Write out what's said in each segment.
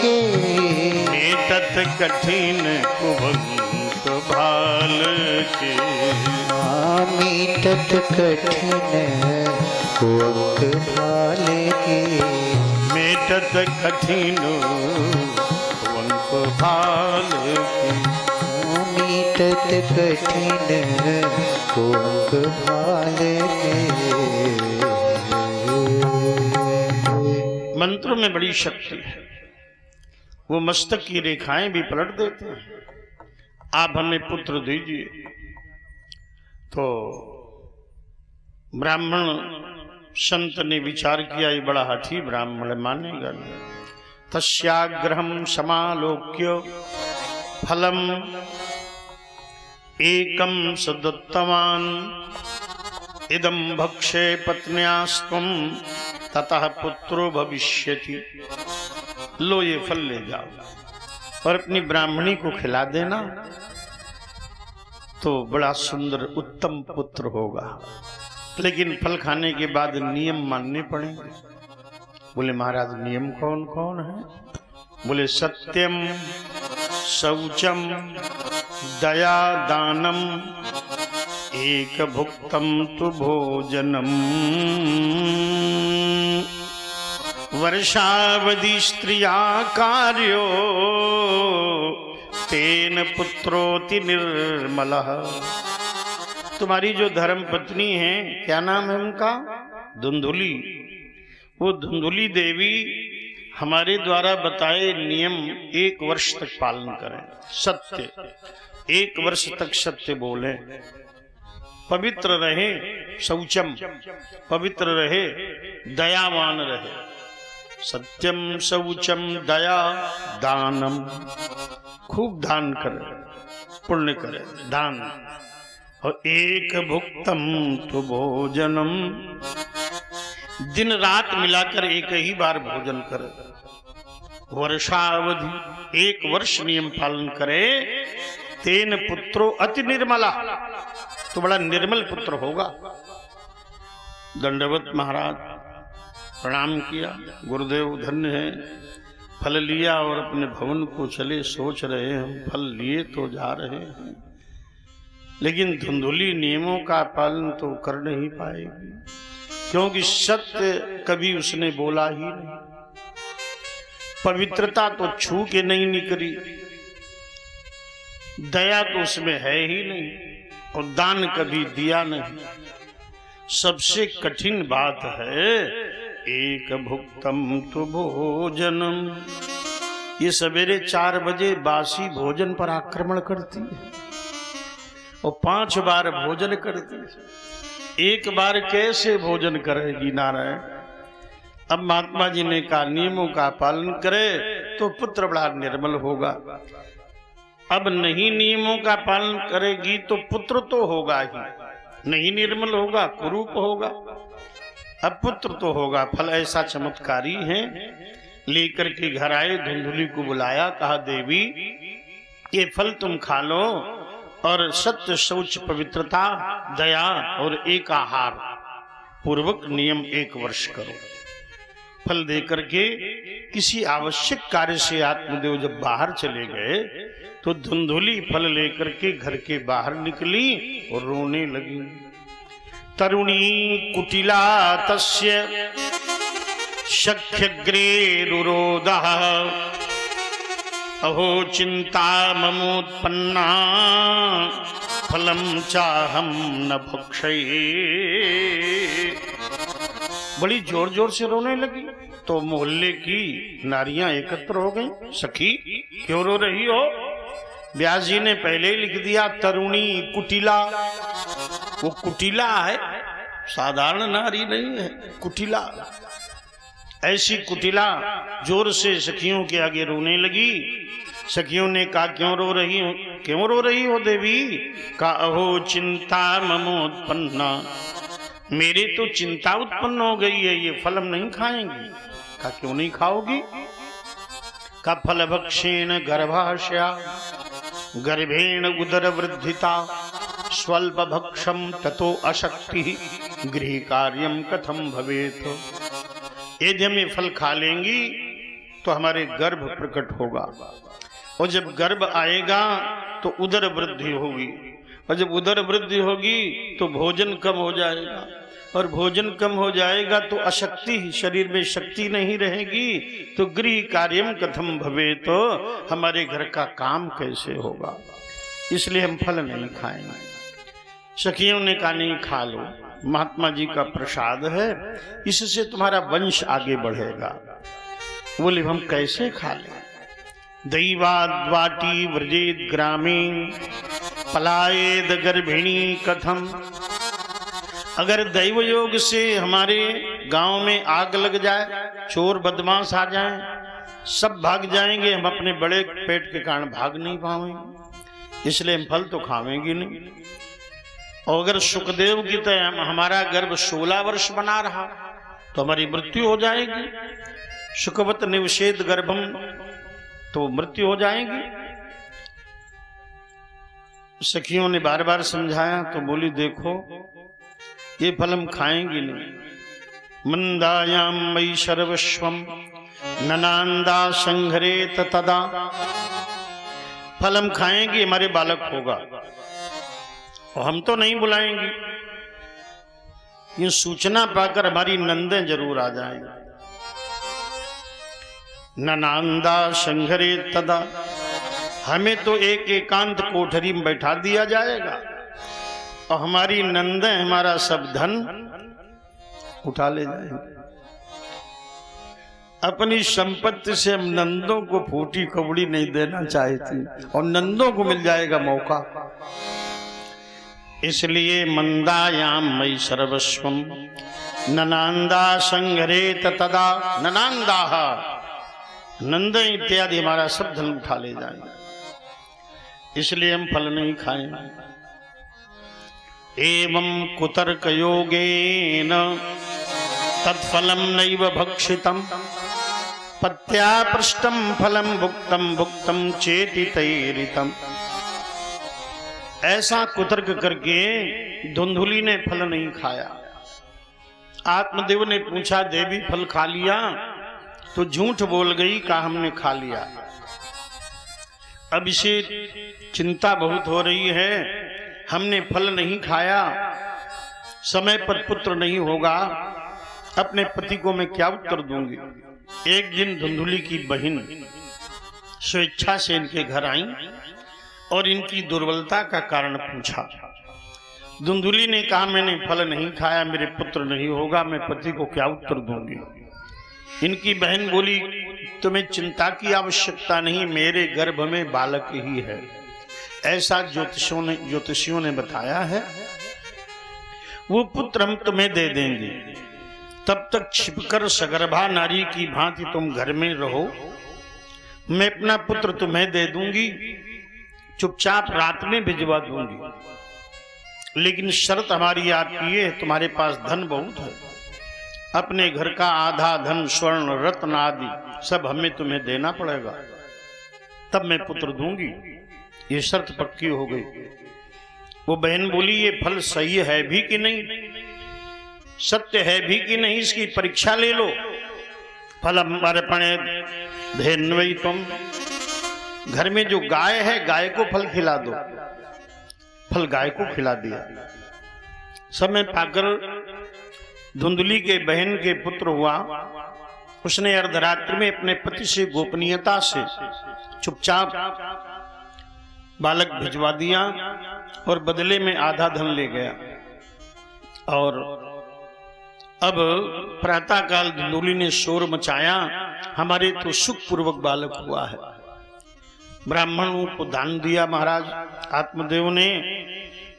के। मेटत कठिन कुबंक भाल के। मीटत कठिन कुबंक भाल के। मेटत कठिन कुबंक भाल के। मीटत कठिन कुबंक भाल के। मंत्रों में बड़ी शक्ति है, वो मस्तक की रेखाएं भी पलट देते हैं। आप हमें पुत्र दीजिए। तो ब्राह्मण संत ने विचार किया, ये बड़ा हाथी ब्राह्मण मानेगा नहीं। तस्याग्रहम समालोक्य फलम एकम सदत्तवान इदम भक्षे पत्न्यास्त्वं ततः पुत्रो भविष्यति। लो ये फल ले जाओ और अपनी ब्राह्मणी को खिला देना, तो बड़ा सुंदर उत्तम पुत्र होगा। लेकिन फल खाने के बाद नियम मानने पड़ेंगे। बोले महाराज नियम कौन कौन है? बोले सत्यम शौचम दया दानम एक भुक्तम तु भोजनम वर्षावधि स्त्रिया कार्यो तेन पुत्रोति निर्मलः। तुम्हारी जो धर्म पत्नी है, क्या नाम है उनका? धुंधुली। वो धुंधुली देवी हमारे द्वारा बताए नियम 1 वर्ष तक पालन करें। सत्य 1 वर्ष तक सत्य बोले, पवित्र रहे, शौचम पवित्र रहे, दयावान रहे। सत्यम शौचम दया दानम, खूब दान करे, पुण्य करे, दान। और एक भुक्तम तो भोजनम, दिन रात मिलाकर एक ही बार भोजन करे। वर्षावधि 1 वर्ष नियम पालन करे। तेन पुत्रो अति निर्मला, तो बड़ा निर्मल पुत्र होगा। दंडवत महाराज प्रणाम किया, गुरुदेव धन्य है। फल लिया और अपने भवन को चले। सोच रहे हैं हम फल लिए तो जा रहे हैं, लेकिन धुंधुली नियमों का पालन तो कर नहीं पाएगी, क्योंकि सत्य कभी उसने बोला ही नहीं। पवित्रता तो छू के नहीं निकली, दया तो उसमें है ही नहीं, और दान कभी दिया नहीं। सबसे कठिन बात है एक भुक्तम तु भोजनम। ये सवेरे 4 बजे बासी भोजन पर आक्रमण करती है और 5 बार भोजन करती है। 1 बार कैसे भोजन करेगी नारायण? अब महात्मा जी ने कहा नियमों का पालन करे तो पुत्र बड़ा निर्मल होगा। अब नहीं नियमों का पालन करेगी तो पुत्र तो होगा ही नहीं, निर्मल होगा, कुरूप होगा। अब पुत्र तो होगा। फल ऐसा चमत्कारी है। लेकर के घर आए, धुंधुली को बुलाया, कहा देवी ये फल तुम खा लो और सत्य शौच पवित्रता दया और एक आहार पूर्वक नियम 1 वर्ष करो। फल देकर के किसी आवश्यक कार्य से आत्मदेव जब बाहर चले गए तो धुंधुली फल लेकर के घर के बाहर निकली और रोने लगी। तरुणी कुटिला तस्य शक्यग्रेरुरोदः अहो चिंता ममोत्पन्ना फलम चाहम न भक्षये। बड़ी जोर जोर से रोने लगी तो मोहल्ले की नारियां एकत्र हो गईं। सखी क्यों रो रही हो? व्यास जी ने पहले ही लिख दिया तरुणी कुटिला। वो कुटिला है, साधारण नारी नहीं है, कुटिला। ऐसी कुटिला जोर से सखियों के आगे रोने लगी। सखियों ने कहा क्यों रो रही हो, क्यों रो रही हो देवी? कहा अहो चिंता ममोत्पन्ना, मेरे तो चिंता उत्पन्न हो गई है, ये फल हम नहीं खाएंगे। कहा क्यों नहीं खाओगी? कहा फल भक्षेण गर्भाशया गर्भेण उदर वृद्धिता स्वल्प भक्षम ततो अशक्ति गृह कार्यम कथम भवेत। यदि हम ये फल खा लेंगी तो हमारे गर्भ प्रकट होगा, और जब गर्भ आएगा तो उदर वृद्धि होगी, और जब उदर वृद्धि होगी तो भोजन कम हो जाएगा, और भोजन कम हो जाएगा तो अशक्ति, शरीर में शक्ति नहीं रहेगी, तो गृह कार्यम कथम भवे, तो हमारे घर का काम कैसे होगा। इसलिए हम फल नहीं खाएंगे। सखियों ने कहा नहीं खा लो, महात्मा जी का प्रसाद है, इससे तुम्हारा वंश आगे बढ़ेगा। बोले हम कैसे खा लें। दैवाद्वाटी व्रजेद ग्रामीण पलायेद गर्भिणी कथम। अगर दैव योग से हमारे गांव में आग लग जाए, चोर बदमाश आ जाएं, सब भाग जाएंगे, हम अपने बड़े पेट के कारण भाग नहीं पाएंगे, इसलिए हम फल तो खावेंगे नहीं। और अगर सुखदेव की तरह हमारा गर्भ 16 वर्ष बना रहा तो हमारी मृत्यु हो जाएगी। सुखवत निवसेद गर्भम, तो मृत्यु हो जाएगी। सखियों ने बार बार समझाया तो बोली देखो ये फल हम खाएंगे नहीं। मंदायाम मई सर्वस्वम ननांदा संघरे तदा। फल हम खाएंगे, हमारे बालक होगा, और हम तो नहीं बुलाएंगे। ये सूचना पाकर हमारी नंदें जरूर आ जाएंगी। ननांदा संघरे तदा, हमें तो एक एकांत कोठरी में बैठा दिया जाएगा, और हमारी नंदें हमारा सब धन उठा ले जाएंगे। अपनी संपत्ति से हम नंदों को फूटी कबड़ी नहीं देना चाहती, और नंदों को मिल जाएगा मौका। इसलिए मंदायाम मई सर्वस्वम ननांदा संघरे तदा। ननांदा नंद इत्यादि हमारा सब धन उठा ले जाएंगे, इसलिए हम फल नहीं खाएंगे। एवं कुतर्क योगेन तत्फलम नैव भक्षितम पत्या पृष्टम फलम भुक्तम भुक्तम चेति तैरितम। ऐसा कुतर्क करके धुंधुली ने फल नहीं खाया। आत्मदेव ने पूछा देवी फल खा लिया, तो झूठ बोल गई, कहा हमने खा लिया। अब इसे चिंता बहुत हो रही है, हमने फल नहीं खाया, समय पर पुत्र नहीं होगा, अपने पति को मैं क्या उत्तर दूंगी। एक दिन धुंधुली की बहन स्वेच्छा से इनके घर आई और इनकी दुर्बलता का कारण पूछा। धुंधुली ने कहा मैंने फल नहीं खाया, मेरे पुत्र नहीं होगा, मैं पति को क्या उत्तर दूंगी। इनकी बहन बोली तुम्हें चिंता की आवश्यकता नहीं, मेरे गर्भ में बालक ही है, ऐसा ज्योतिषियों ने बताया है, वो पुत्र हम तुम्हें दे देंगे। तब तक छिपकर सगर्भा नारी की भांति तुम घर में रहो, मैं अपना पुत्र तुम्हें दे दूंगी, चुपचाप रात में भिजवा दूंगी। लेकिन शर्त हमारी आपकी है, तुम्हारे पास धन बहुत है, अपने घर का आधा धन स्वर्ण रत्न आदि सब हमें तुम्हें देना पड़ेगा, तब मैं पुत्र दूंगी। ये शर्त पक्की हो गई। वो बहन बोली ये फल सही है भी कि नहीं, सत्य है भी कि नहीं, इसकी परीक्षा ले लो। फल हमारे पणे धेन्वई तुम, घर में जो गाय है गाय को फल खिला दो। फल गाय को खिला दिया। समय पाकर धुंधुली के बहन के पुत्र हुआ। उसने अर्धरात्रि में अपने पति से गोपनीयता से चुपचाप बालक भिजवा दिया और बदले में आधा धन ले गया। और अब प्रातःकाल धुंधुली ने शोर मचाया, हमारे तो सुखपूर्वक बालक हुआ है। ब्राह्मणों को दान दिया महाराज आत्मदेव ने।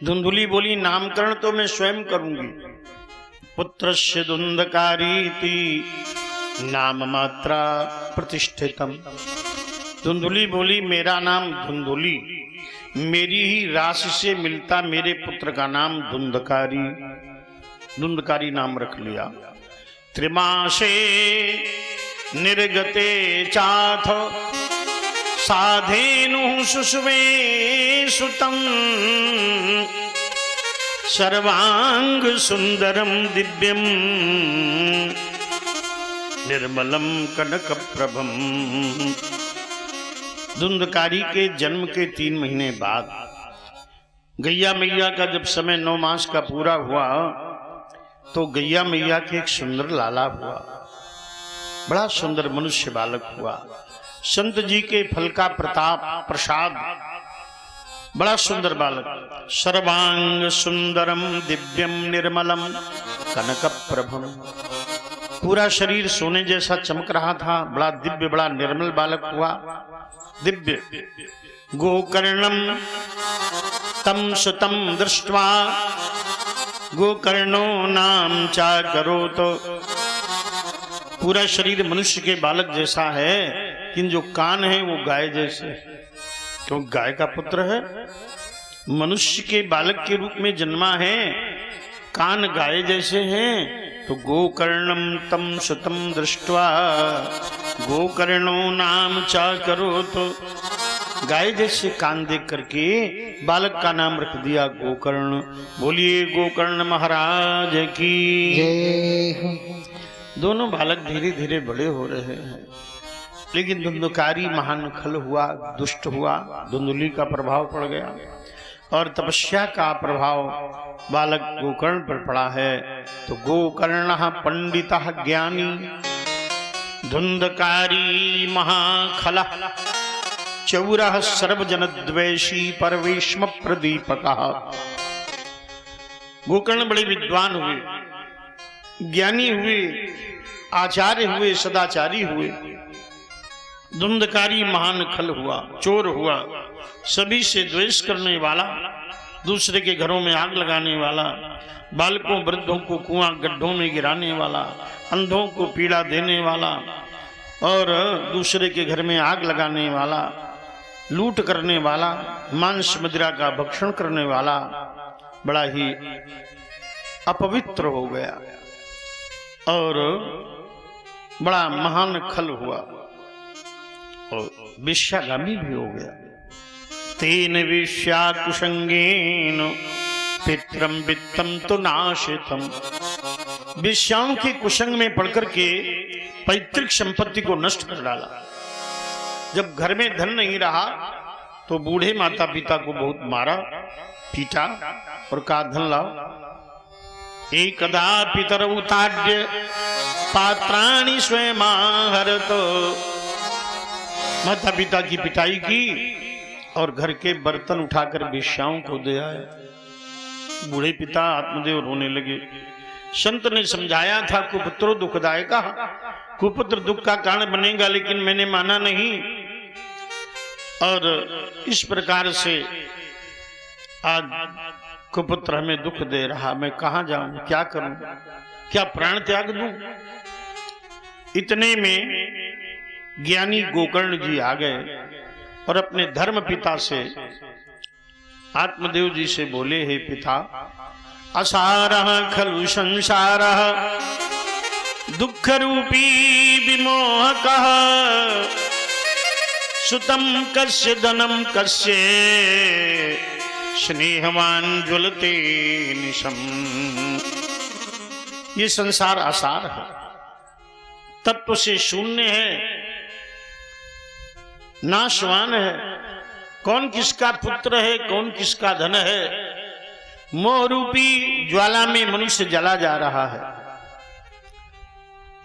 धुंधुली बोली नामकरण तो मैं स्वयं करूंगी। पुत्रस्य धुंधकारीति नाम मात्रा प्रतिष्ठितम। धुंधुली बोली मेरा नाम धुंधुली, मेरी ही राशि से मिलता मेरे पुत्र का नाम धुंधकारी, धुंधकारी नाम रख लिया। त्रिमासे निर्गते चाथ साधेनु सुषुवे सुतम सर्वांग सुंदरम दिव्यम निर्मलम कनक प्रभम। धुंधकारी के जन्म के 3 महीने बाद गैया मैया का जब समय 9 मास का पूरा हुआ तो गैया मैया के एक सुंदर लाला हुआ, बड़ा सुंदर मनुष्य बालक हुआ। संत जी के फल का प्रताप प्रसाद, बड़ा सुंदर बालक, सर्वांग सुंदरम दिव्यम निर्मलम कनक प्रभम। पूरा शरीर सोने जैसा चमक रहा था, बड़ा दिव्य बड़ा निर्मल बालक हुआ, दिव्य। गोकर्णम तम सुतम दृष्ट्वा गोकर्णो नाम चा करो। तो पूरा शरीर मनुष्य के बालक जैसा है, लेकिन जो कान है वो गाय जैसे, क्यों गाय का पुत्र है, मनुष्य के बालक के रूप में जन्मा है, कान गाय जैसे हैं। तो गोकर्णम तम सुतम दृष्ट्वा गोकर्णो नाम चा करो। तो गाय जैसे कान देख करके बालक का नाम रख दिया गोकर्ण। बोलिए गोकर्ण महाराज की जय। दोनों बालक धीरे धीरे बड़े हो रहे हैं, लेकिन धुंधकारी महान खल हुआ, दुष्ट हुआ, धुंधुली का प्रभाव पड़ गया और तपस्या का प्रभाव बालक गोकर्ण पर पड़ा है। तो गोकर्ण पंडित ज्ञानी धुंधकारी महाखल चौर सर्वजन द्वेषी परवेश्म प्रदीपक। गोकर्ण बड़े विद्वान हुए, ज्ञानी हुए, आचार्य हुए, सदाचारी हुए। धुंधकारी महान खल हुआ, चोर हुआ, सभी से द्वेष करने वाला, दूसरे के घरों में आग लगाने वाला, बालकों वृद्धों को कुआं गड्ढों में गिराने वाला, अंधों को पीड़ा देने वाला और दूसरे के घर में आग लगाने वाला, लूट करने वाला, मांस मदिरा का भक्षण करने वाला, बड़ा ही अपवित्र हो गया और बड़ा महान खल हुआ और विश्यागामी भी हो गया। तेन विश्या कुसंगेन पित्रम वित्तम तो नाशितम। विश्याओं के कुसंग में पड़कर के पैतृक संपत्ति को नष्ट कर डाला। जब घर में धन नहीं रहा तो बूढ़े माता पिता को बहुत मारा, पीटा और कहा धन लाओ। एकदा पितरौ ताड्य पात्राणि स्वयमाहरतो। माता पिता की पिटाई की और घर के बर्तन उठाकर वेश्याओं को दे आए। बूढ़े पिता आत्मदेव रोने लगे। संत ने समझाया था कुपुत्रो दुखदायक, कुपुत्र दुख का कारण बनेगा, लेकिन मैंने माना नहीं और इस प्रकार से आज कुपुत्र हमें दुख दे रहा। मैं कहां जाऊं, क्या करूं, क्या प्राण त्याग दूं। इतने में ज्ञानी गोकर्ण जी आ गए और अपने धर्म पिता से आत्मदेव जी से बोले, हे पिता, असारः खलु संसारः दुख रूपी विमोहकः सुतम कस्य धनम कस्य स्नेहवान ज्वलते निशम। ये संसार आसार है, तत्व से शून्य है, नाशवान है। कौन किसका पुत्र है, कौन किसका धन है। मोह रूपी ज्वाला में मनुष्य जला जा रहा है।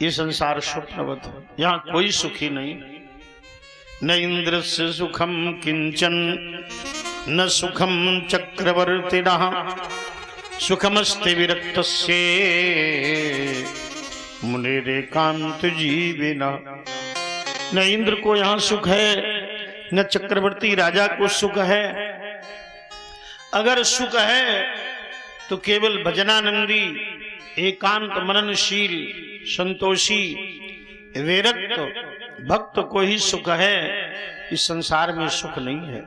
ये संसार स्वप्नवत है, यहां कोई सुखी नहीं। न इंद्र से सुखम किंचन न सुखम चक्रवर्तिनः सुखमस्ति विरक्तस्य मुनिरेकांत जीविना। न इंद्र को यहाँ सुख है, न चक्रवर्ती राजा को सुख है। अगर सुख है तो केवल भजनानंदी, एकांत मननशील, संतोषी, विरक्त भक्त को ही सुख है। इस संसार में सुख नहीं है।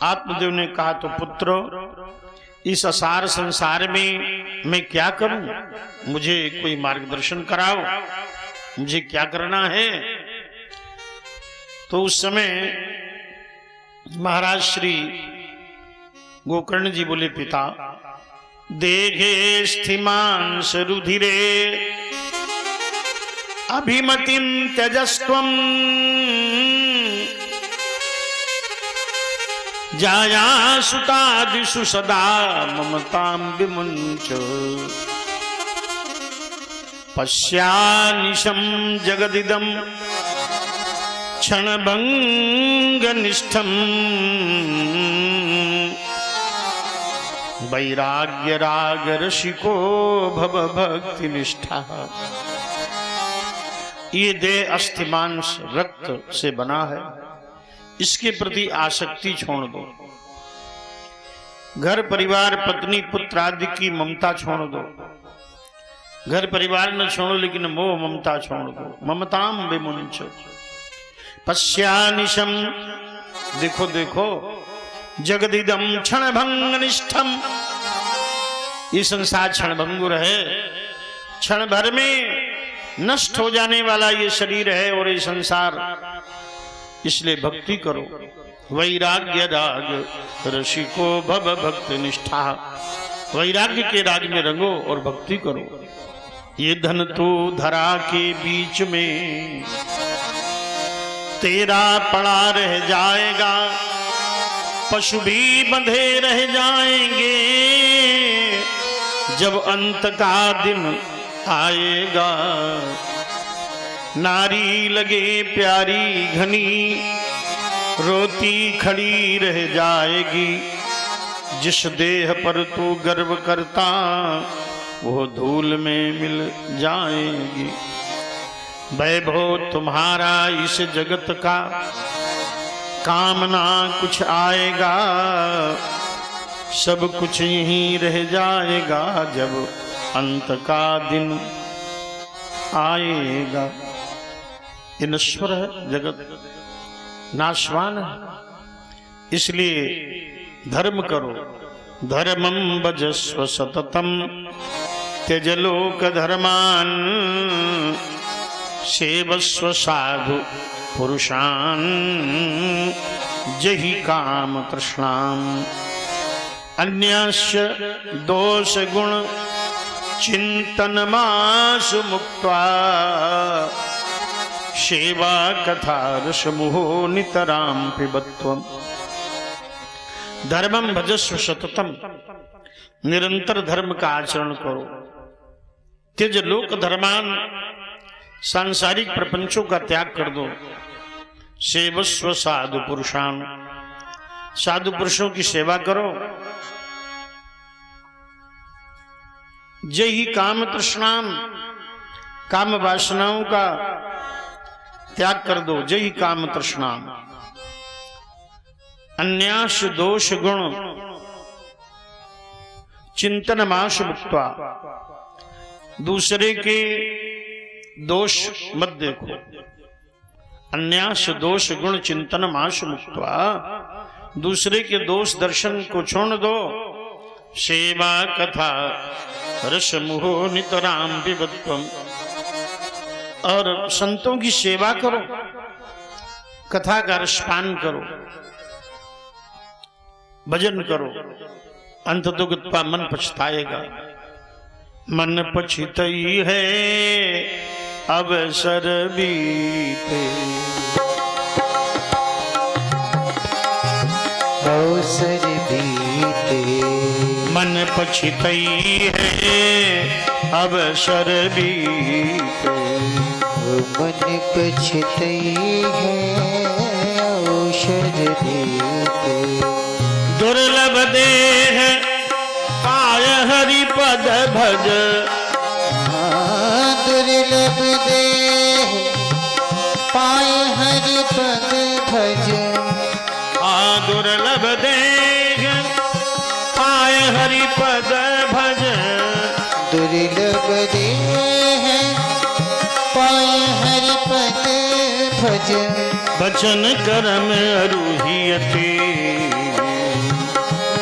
आत्मदेव ने कहा, तो पुत्रो, इस असार संसार में मैं क्या करूं, मुझे कोई मार्गदर्शन कराओ, मुझे क्या करना है। तो उस समय महाराज श्री गोकर्ण जी बोले, पिता, देहे स्थिमांस रुधिरे अभिमतिं त्यजस्त्वं जाया सुतादिषु सदा ममतां विमुञ्च पश्यानिशं जगदिदं क्षणभङ्गनिष्ठं वैराग्यरागरसिको भव भक्तिनिष्ठा। ये देह अस्थिमांस रक्त से बना है, इसके प्रति आसक्ति छोड़ दो। घर परिवार पत्नी पुत्र आदि की ममता छोड़ दो। घर परिवार न छोड़ो लेकिन मोह ममता छोड़ दो। ममताम विमुंच पश्यानिशम, देखो देखो, जगदिदम क्षणभंग निष्ठम, ये संसार क्षणभंगुर है, क्षण भर में नष्ट हो जाने वाला ये शरीर है और ये संसार, इसलिए भक्ति करो। वैराग्य राग रसिको भव भक्ति निष्ठा, वैराग्य के राग में रंगो और भक्ति करो। ये धन तो धरा के बीच में तेरा पड़ा रह जाएगा, पशु भी बंधे रह जाएंगे, जब अंत का दिन आएगा। नारी लगे प्यारी घनी, रोती खड़ी रह जाएगी, जिस देह पर तू गर्व करता वो धूल में मिल जाएगी। वैभव तुम्हारा इस जगत का कामना कुछ आएगा, सब कुछ यहीं रह जाएगा, जब अंत का दिन आएगा। ये नश्वर है जगत, नाशवान है, इसलिए धर्म करो। धर्मं भजस्व सततम त्यज लोक धर्मान, सेवस्व साधु पुरुषान जहि काम तृष्णाम। अन्यस्य दोष गुण चिंतनमासु मुक्त्वा, सेवा कथा रसमुहो नितराम पिबत्वम्। धर्मं भजस्व सततम, निरंतर धर्म का आचरण करो। त्यज लोक धर्मान, सांसारिक प्रपंचों का त्याग कर दो। सेवस्व साधु पुरुषान, साधु पुरुषों की सेवा करो। जय ही काम तृष्णाम, काम वासनाओं का त्याग कर दो। जय ही काम तृष्णाम। अन्यास दोष गुण चिंतन माश मुक्त्वा, दूसरे के दोष मत देखो। अन्यास दोष गुण चिंतन माश मुक्त्वा, दूसरे के दोष दर्शन को छोड़ दो। सेवा कथा रस मुहो नितराम विवत्वम, और संतों की सेवा करो, कथा का रसपान करो, भजन करो। अंत तो गत्वा मन पछताएगा। मन पछितई है अवसर बीते, अवसर बीते। मन पछितई है अवसर बीते, मन पछितई है अवसर बीते। दुर्लभ देह पाय हरि पद भज, दुर्लभ देह पाय हरि पद भज। दुर्लभ देह पाय हरि पद भज, दुर्लभ देह पाय हरि पद भज। बचन करम अरुहियते,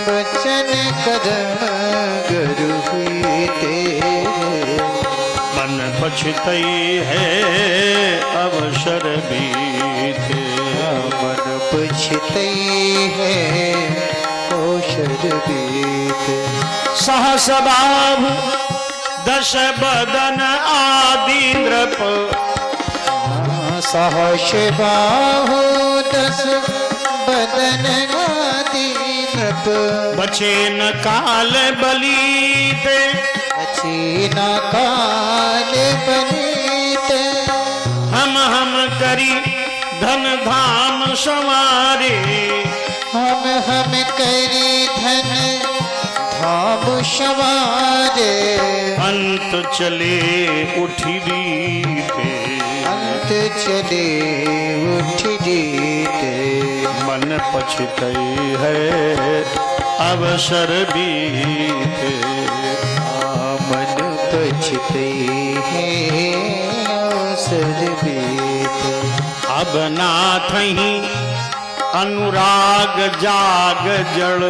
बचन कदम गरुहिते। मन पछतई है अवसर बीते, मन पछतई है अवसर बीते। सहस बाहु दश बदन आदि नृप, सहस बाहु दस बदन आदि नृप बचे न काल बलीते अचीना काल बनीत हम करी धन धाम संवारे हम करी धन धाम संवारे अंत चले उठी रीते अंत चले उठ जीते मन पछतई है अवसर बीते मन पछते हैं अवसर बीते अब नाथही अनुराग जाग जड़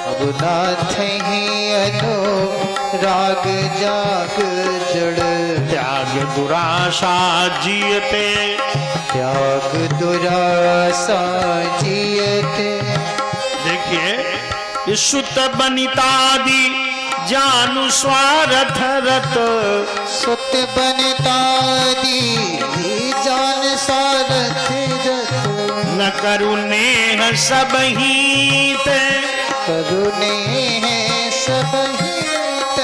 अब नाथ ही अनुराग जाग जड़ त्याग दुराशा जियते त्याग दुरासा जियते देखिए सुत बनितादि जानु स्वार्थ रत सुत बनता दी जान सारथ रत न करु नेह सब हीत करुणे हैं सब हित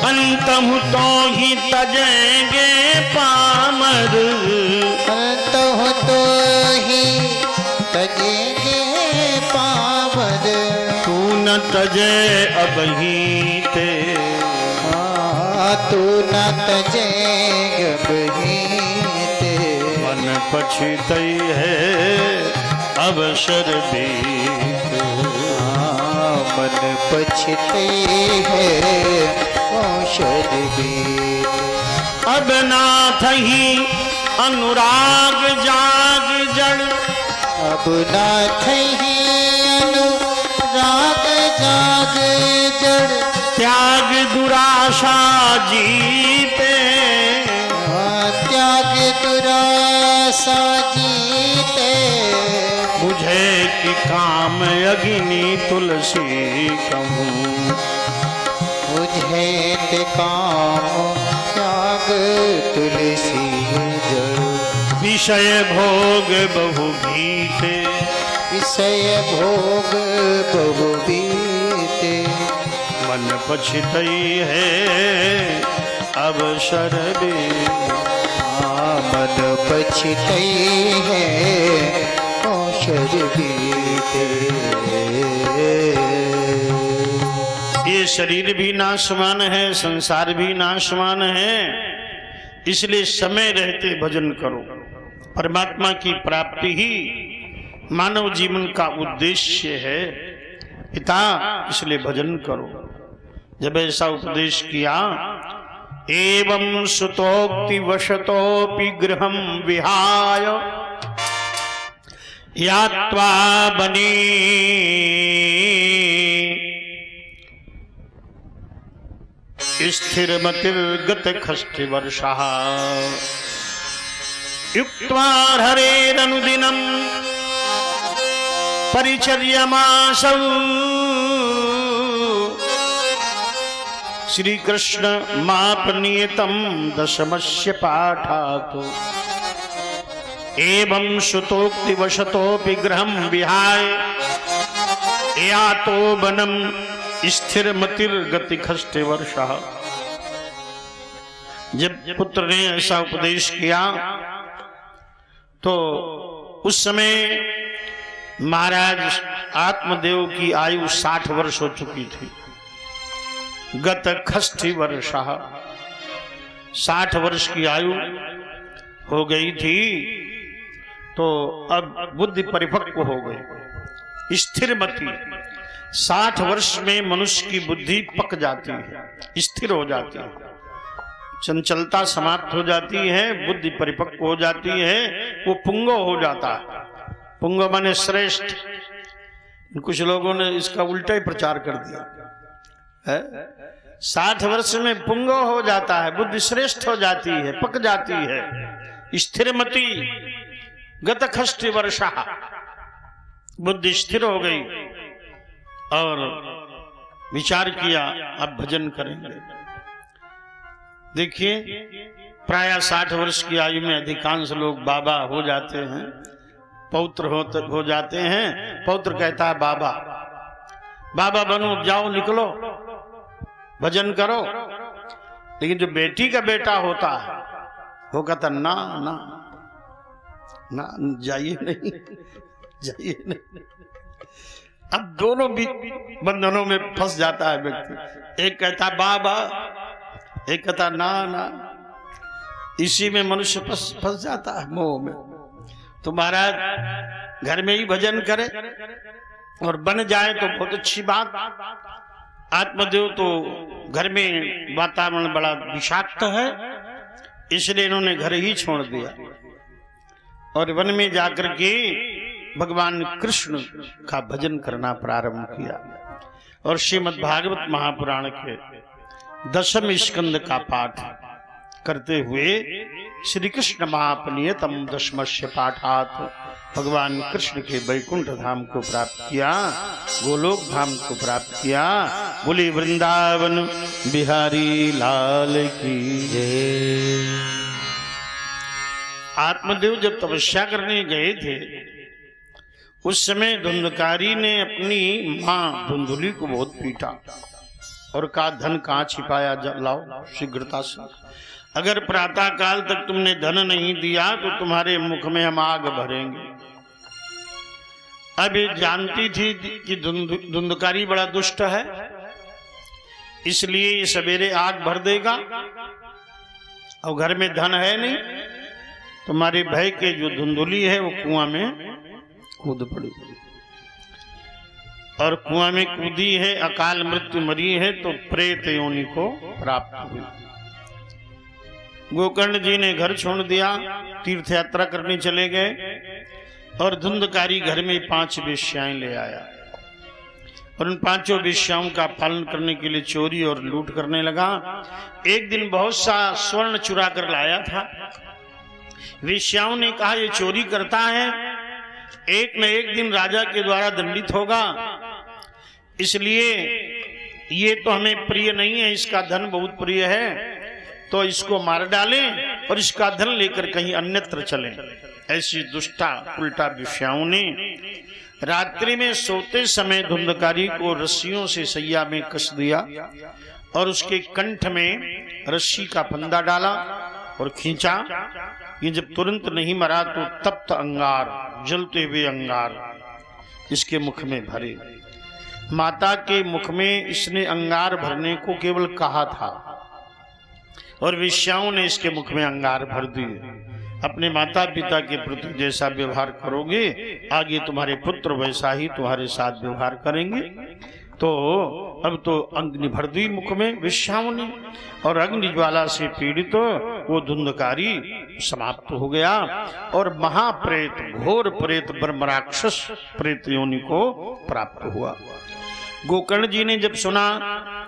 अंतहु तो ही तजेंगे पामर अंत हो तो ही तजेंगे पावर तू न तजे अब हीते तू न तजे गबहीते मन पछतई है अवसर बीते मन पछते है औषध बीत अब नाथ ही अनुराग जाग जड़ अब नाथ ही अनुराग जाग जड़ त्याग दुराशा जीते त्याग दुरासा जीते मुझे कि काम अग्नि तुलसी कहूँ मुझे ते काम त्याग तुलसी जड़ विषय भोग बहु भीते विषय भोग बहु बीते मन पछतई है अवसर बीते मन पछते है औषध बीते ये शरीर भी नाशवान है, संसार भी नाशवान है, इसलिए समय रहते भजन करो। परमात्मा की प्राप्ति ही मानव जीवन का उद्देश्य है पिता, इसलिए भजन करो। जब ऐसा उपदेश किया, एवं सुतोक्ति वशतोपि गृहं विहाय यात्वा बनी स्थिरमतिर्गत खष्टिवर्षः युक्त्वा हरेरनुदिनं परिचर्यमासौ। श्री कृष्ण मापनीयतम दशमस्य पाठातो एवं सुतोक्ति वशतोपि गृहं विहाय यातो वनम स्थिरमतिर्गति खष्टे वर्षः। जब पुत्र ने ऐसा उपदेश किया तो उस समय महाराज आत्मदेव की आयु 60 वर्ष हो चुकी थी। गत खष्टि वर्षः, 60 वर्ष की आयु हो गई थी, तो अब बुद्धि परिपक्व हो गई, स्थिरमति। 60 वर्ष में मनुष्य की बुद्धि पक जाती है, स्थिर हो जाती है, चंचलता समाप्त हो जाती है, बुद्धि परिपक्व हो जाती है, वो पुंगव हो जाता है। पुंगव माने श्रेष्ठ। कुछ लोगों ने इसका उल्टा ही प्रचार कर दिया है। 60 वर्ष में पुंगव हो जाता है, बुद्धि श्रेष्ठ हो जाती है, पक जाती है, स्थिरमति। गत खष्टि वर्षा, बुद्धि स्थिर हो गई और विचार किया अब भजन करेंगे। देखिए प्राय 60 वर्ष की आयु में अधिकांश लोग बाबा हो जाते हैं, पौत्र हो जाते हैं। पौत्र कहता है बाबा बाबा बनो, जाओ निकलो भजन करो। लेकिन जो बेटी का बेटा होता है वो कहता ना ना ना, जाइए नहीं, जाइए नहीं। अब दोनों भी बंधनों में फंस जाता है व्यक्ति। एक कहता बाबा, एक कहता ना ना। इसी में मनुष्य फंस जाता है मोह में। तो महाराज घर में ही भजन करे और बन जाए तो बहुत अच्छी बात। आत्मदेव तो घर में वातावरण बड़ा विषाक्त है, इसलिए इन्होंने घर ही छोड़ दिया और वन में जाकर के भगवान कृष्ण का भजन करना प्रारंभ किया। और श्रीमद् भागवत महापुराण के 10वें स्कंद का पाठ करते हुए श्री कृष्ण महापनियतम 10मस्य पाठात भगवान कृष्ण के वैकुंठ धाम को प्राप्त किया, गोलोक धाम को प्राप्त किया। बोले वृंदावन बिहारी लाल की जय। आत्मदेव जब तपस्या करने गए थे उस समय धुंधकारी ने अपनी मां धुंधुली को बहुत पीटा और कहा धन कहाँ छिपाया, लाओ शीघ्रता से। अगर प्रातः काल तक तुमने धन नहीं दिया तो तुम्हारे मुख में हम आग भरेंगे। अब ये जानती थी कि धुंधकारी बड़ा दुष्ट है, इसलिए ये सवेरे आग भर देगा और घर में धन है नहीं। तुम्हारे भय के जो धुंधुली है वो कुआं में कूद पड़ी और कुआं में कूदी है, अकाल मृत्यु मरी है तो प्रेत योनि को प्राप्त हुई। गोकर्ण जी ने घर छोड़ दिया, तीर्थ यात्रा करने चले गए और धुंधकारी घर में 5 वेश्याएं ले आया और उन 5 वेश्याओं का पालन करने के लिए चोरी और लूट करने लगा। एक दिन बहुत सा स्वर्ण चुरा कर लाया था। वेश्याओं ने कहा ये चोरी करता है, एक न एक दिन राजा के द्वारा दंडित होगा, इसलिए ये तो हमें प्रिय नहीं है, इसका धन बहुत प्रिय है, तो इसको मार डालें और इसका धन लेकर कहीं अन्यत्र चलें। ऐसी दुष्टा उल्टा वेश्याओं ने रात्रि में सोते समय धुंधकारी को रस्सियों से सैया में कस दिया और उसके कंठ में रस्सी का फंदा डाला और खींचा। ये जब तुरंत नहीं मरा तो तप्त अंगार, जलते हुए अंगार इसके मुख में भरे। माता के मुख में इसने अंगार भरने को केवल कहा था और वेश्याओं ने इसके मुख में अंगार भर दिए। अपने माता पिता के प्रति जैसा व्यवहार करोगे आगे तुम्हारे पुत्र वैसा ही तुम्हारे साथ व्यवहार करेंगे। तो अब तो अग्नि भर दी मुख में वेश्याओं ने और अग्नि ज्वाला से पीड़ित वो धुंधकारी समाप्त हो गया और महाप्रेत, घोर प्रेत, ब्रह्मराक्षस प्रेत योनि को प्राप्त हुआ। गोकर्ण जी ने जब सुना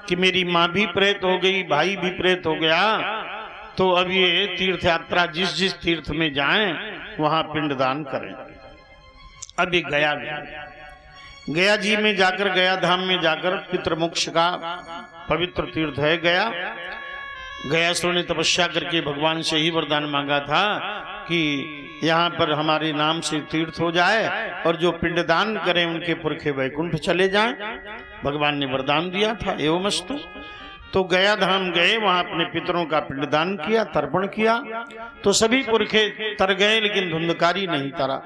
कि मेरी माँ भी प्रेत हो गई, भाई भी प्रेत हो गया, तो अब ये तीर्थ यात्रा जिस जिस तीर्थ में जाएं वहां पिंडदान करें। अब ये गया जी में जाकर, गया धाम में जाकर पितृमोक्ष का पवित्र तीर्थ है गया। गयासुर ने तपस्या करके भगवान से ही वरदान मांगा था कि यहाँ पर हमारे नाम से तीर्थ हो जाए और जो पिंडदान करें उनके पुरखे वैकुंठ चले जाएं। भगवान ने वरदान दिया था एवमस्तु। तो गया धाम गए, वहां अपने पितरों का पिंडदान किया, तर्पण किया, तो सभी पुरखे तर गए लेकिन धुंधकारी नहीं तरा।